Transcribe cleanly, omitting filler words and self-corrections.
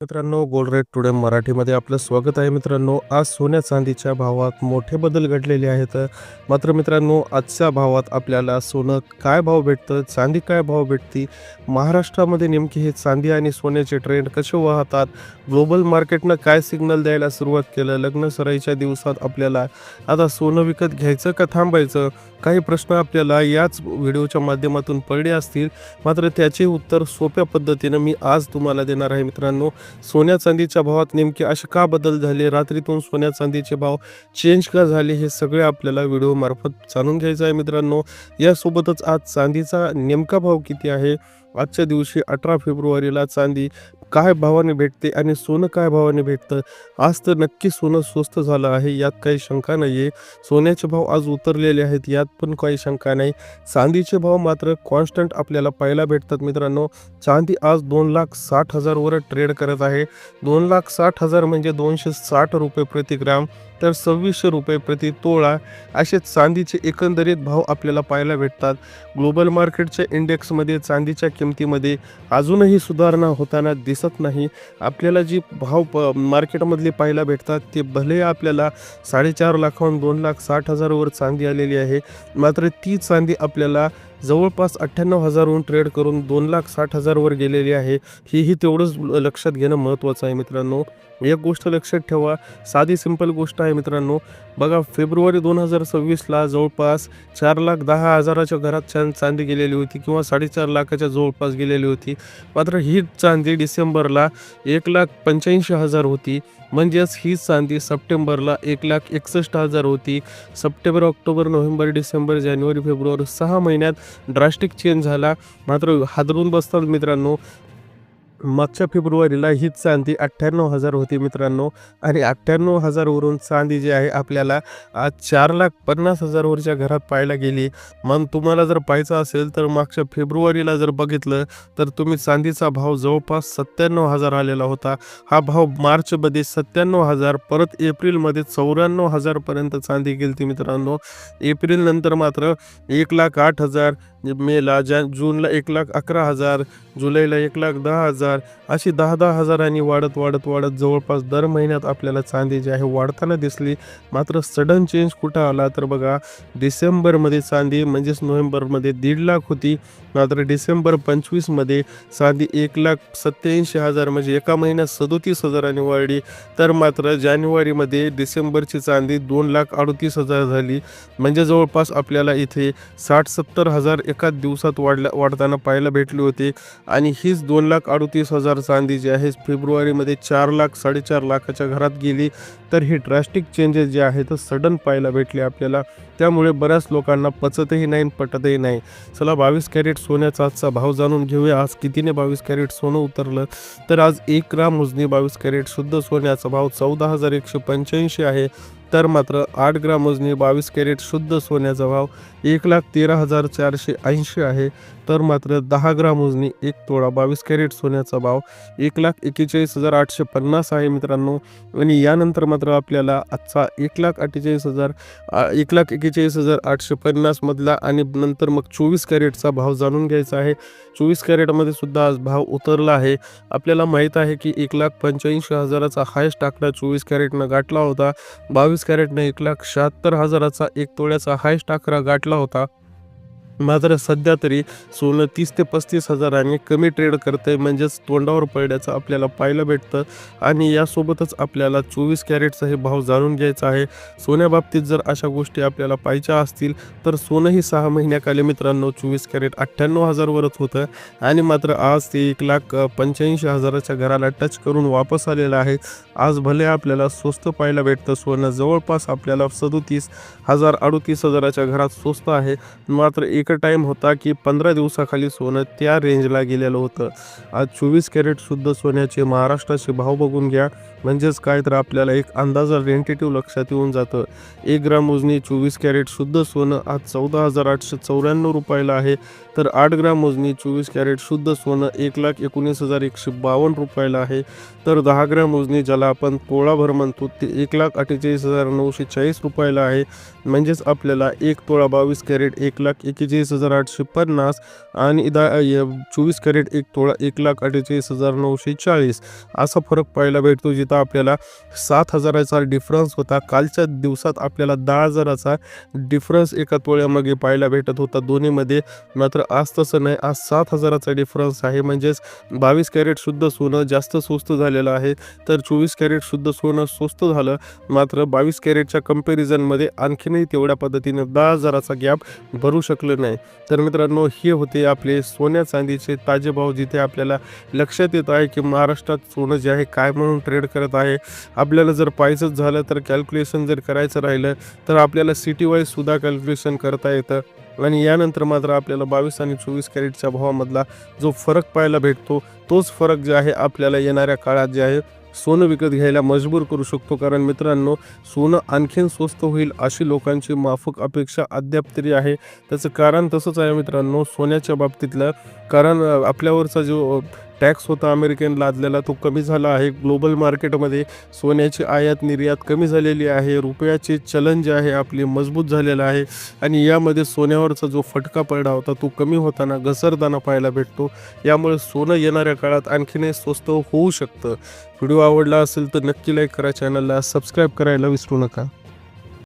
मित्रांनो, gold rate today मराठीमध्ये आपलं स्वागत आहे. मित्रांनो, आज सोन्या चांदीच्या भावात मोठे बदल घडलेले आहेत. मात्र मित्रांनो, आजच्या भावात आपल्याला सोनं काय भाव भेटतं, चांदी काय भाव भेटते, महाराष्ट्रामध्ये नेमके हे चांदी आणि सोन्याचे ट्रेंड कसे वाहतात, ग्लोबल मार्केटनं काय सिग्नल द्यायला सुरुवात केलं, लग्न सराईच्या दिवसात आपल्याला आता सोनं विकत घ्यायचं का थांबायचं, काही प्रश्न आपल्याला याच व्हिडिओच्या माध्यमातून पडले असतील. मात्र त्याचे उत्तर सोप्या पद्धतीनं मी आज तुम्हाला देणार आहे. मित्रांनो, सोन्या चांदीच्या भावात नेमके असे का बदल झाले, रात्रीतून सोन्या चांदीचे भाव चेंज का झाले, हे सगळे आपल्याला व्हिडिओ मार्फत जाणून घ्यायचं आहे. मित्रांनो, यासोबतच आज चांदीचा नेमका भाव किती आहे, आजच्या दिवशी 18 फेब्रुवारीला चांदी काय भावाने भेटते आणि सोनं काय भावाने भेटतं. आज तर नक्की सोनं स्वस्त झालं आहे, यात काही शंका नाही आहे. सोन्याचे भाव आज उतरलेले आहेत, यात पण काही शंका नाही. चांदीचे भाव मात्र कॉन्स्टंट आपल्याला पाहायला भेटतात. मित्रांनो, चांदी आज 2,60,000 वर ट्रेड करत आहे. 2,60,000 म्हणजे 260 रुपये प्रति ग्राम, तर 2600 रुपये प्रति तोळा असे चांदीचे एकंदरीत भाव आपल्याला पाहायला भेटतात. ग्लोबल मार्केटच्या इंडेक्समध्ये चांदीच्या किमतीमध्ये अजूनही सुधारणा होताना दिसत नाही. आपल्याला जी भाव मार्केटमधले पाहायला भेटतात ते भले आपल्याला 4.5 लाखाहून 2,60,000 वर चांदी आलेली आहे, मात्र ती चांदी आपल्याला जवळपास 98,000 ट्रेड करून 2,60,000 वर गेलेली आहे. ही तेवढंच लक्षात घेणं महत्त्वाचं आहे. मित्रांनो, एक गोष्ट लक्षात ठेवा, साधी सिंपल गोष्ट आहे. मित्रांनो, बघा, फेब्रुवारी 2026ला जवळपास 4,10,000च्या घरात चांदी गेलेली होती किंवा 4.5 लाखाच्या जवळपास गेलेली होती. मात्र ही चांदी डिसेंबरला 1,85,000 होती. म्हणजेच ही चांदी सप्टेंबरला 1,61,000 होती. सप्टेंबर, ऑक्टोबर, नोव्हेंबर, डिसेंबर, जानेवारी, फेब्रुवारी 6 महिन्यात ड्रास्टिक चेंज झाला. मात्र हादरून बसतात. मित्रांनो, मागच्या फेब्रुवारीला ही चांदी 98,000 होती. मित्रांनो, आणि 98,000 वरून चांदी जी आहे आपल्याला आज 4,50,000 वरच्या घरात पाहायला गेली. मग तुम्हाला जर पाहायचं असेल तर मागच्या फेब्रुवारीला जर बघितलं तर तुम्ही चांदीचा भाव जवळपास 97,000 आलेला होता. हा भाव मार्चमध्ये 97,000, परत एप्रिलमध्ये 94,000 पर्यंत चांदी गेली. मित्रांनो, एप्रिल नंतर मात्र 1,08,000, मेला जूनला 1,11,000, जुलैला 1,10,000, अशी 10,000 वाढत वाढत वाढत जवळपास दर महिन्यात आपल्याला चांदी जी आहे वाढताना दिसली. मात्र सडन चेंज कुठं आला तर बघा, डिसेंबरमध्ये चांदी म्हणजेच नोव्हेंबरमध्ये 1.5 लाख होती, मात्र डिसेंबर 25मध्ये चांदी 1,87,000 म्हणजे एका महिन्यात 37,000 वाढली. तर मात्र जानेवारीमध्ये डिसेंबरची चांदी 2,38,000 झाली. म्हणजे जवळपास आपल्याला इथे 60,000-70,000 एकाच दिवसात वाढताना पाहायला भेटली होती. आणि हीच 2,38,000 चांदी जी आहे फेब्रुवारीमध्ये 4 लाख 4.5 लाखाच्या घरात गेली. तर ही ड्रास्टिक चेंजेस जे आहेत तर सडन पाहायला भेटले आपल्याला. त्यामुळे बऱ्याच लोकांना पचतही नाही, पटतही नाही. चला, 22 कॅरेट सोन्याचा आजचा भाव जाणून घेऊया. आज कितीने 22 कॅरेट सोनं उतरलं तर आज 1 ग्राम उजनी 22 कॅरेट शुद्ध सोन्याचा भाव 14,185 आहे. तर मात्र 8 ग्राम वजनी 22 कॅरेट शुद्ध सोन्याचा भाव 1,13,480 आहे. तर मात्र 10 ग्राम वजनी 1 तोळा 22 कॅरेट सोन्याचा भाव 1,41,850 आहे. मित्रांनो, आणि यानंतर मात्र आपल्याला आजचा 1,41,850 मधला आणि नंतर मग 24 कॅरेटचा भाव जाणून घ्यायचा आहे. 24 कॅरेटमध्ये सुद्धा आज भाव उतरला आहे. आपल्याला माहीत आहे की 1,85,000चा हायस्ट आकडा 24 कॅरेटनं गाठला होता. 22 कॅरेटने 1,76,000चा 1 तोळ्याचा हायस्ट आकडा गाठला होता. मात्र सध्या तरी सोनं 30 ते 35,000 कमी ट्रेड करते, म्हणजेच तोंडावर पडल्याचं आपल्याला पाहायला भेटतं. आणि यासोबतच आपल्याला 24 कॅरेटचा हे भाव जाणून घ्यायचा आहे. सोन्याबाबतीत जर अशा गोष्टी आपल्याला पाहायच्या असतील तर सोनंही 6 महिन्याखाली मित्रांनो 24 कॅरेट 98,000 वरच होतं, आणि मात्र आज ते 1,85,000च्या घराला टच करून वापस आलेलं आहे. आज भले आपल्याला स्वस्त पाहायला भेटतं सोनं, जवळपास आपल्याला 37,000-38,000च्या घरात स्वस्त आहे. मात्र एक टाईम होता की 15 दिवसाखाली सोनं त्या रेंजला गेलेलं होतं. आज 24 कॅरेट शुद्ध सोन्याचे महाराष्ट्राचे भाव बघून घ्या, म्हणजेच काय तर आपल्याला एक अंदाजा रेंटेटिव्ह लक्षात येऊन जातं. 1 ग्राम उजनी 24 कॅरेट शुद्ध सोनं आज 14,894 रुपयाला आहे. तर 8 ग्राम उजनी 24 कॅरेट शुद्ध सोनं 1,19,152 रुपयाला आहे. तर 10 ग्राम उजनी ज्याला आपण तोळाभर म्हणतो ते 1,48,940 रुपयाला आहे. म्हणजेच आपल्याला 1 तोळा 22 कॅरेट 1,41,000 1,48,850 आणि 24 कॅरेट 1 तोळा 1,48,940 असा फरक पाहायला भेटतो, जिथं आपल्याला 7,000चा डिफरन्स होता. कालच्या दिवसात आपल्याला 10,000चा डिफरन्स एका तोळ्यामागे पाहायला भेटत होता दोन्हीमध्ये. मात्र आज तसं नाही, आज 7,000चा डिफरन्स आहे. म्हणजेच 22 कॅरेटसुद्धा सोनं जास्त स्वस्त झालेलं आहे, तर 24 कॅरेटसुद्धा सोनं स्वस्त झालं. मात्र 22 कॅरेटच्या कंपॅरिझनमध्ये आणखीनही तेवढ्या पद्धतीने 10,000चा गॅप भरू शकलं नाही. तर मित्रांनो, हे होते आपले सोन्या चांदीचे ताजे भाव, जिथे आपल्याला लक्षात येत आहे की महाराष्ट्रात सोनं जे आहे काय म्हणून ट्रेड करत आहे. आपल्याला जर पाहायचंच झालं तर कॅल्क्युलेशन जर करायचं राहिलं तर आपल्याला सिटी वाईज सुद्धा कॅल्क्युलेशन करता येतं. आणि यानंतर मात्र आपल्याला 22 आणि 24 कॅरेटच्या भावामधला जो फरक पाहायला भेटतो, तोच फरक जे आहे आपल्याला येणाऱ्या काळात जे आहे सोनं विकत घ्यायला मजबूर करू शकतो. कारण मित्रांनो, सोनं आणखीन स्वस्त होईल अशी लोकांची माफक अपेक्षा अद्याप तरी आहे. त्याचं कारण तसंच आहे मित्रांनो सोन्याच्या बाबतीतलं. कारण आपल्यावरचा जो टॅक्स होता अमेरिकेने लादलेला, तो कमी झाला आहे. ग्लोबल मार्केटमध्ये सोन्याची आयात निर्यात कमी झालेली आहे. रुपयाचे चलन जे आहे आपले मजबूत झालेलं आहे आणि यामध्ये सोन्यावरचा जो फटका पडला होता तो कमी होताना घसरताना पाहायला भेटतो. यामुळे सोनं येणाऱ्या काळात आणखीनही स्वस्त होऊ शकतं. व्हिडिओ आवडला असेल तर नक्की लाईक करा, चॅनलला सबस्क्राईब करायला विसरू नका.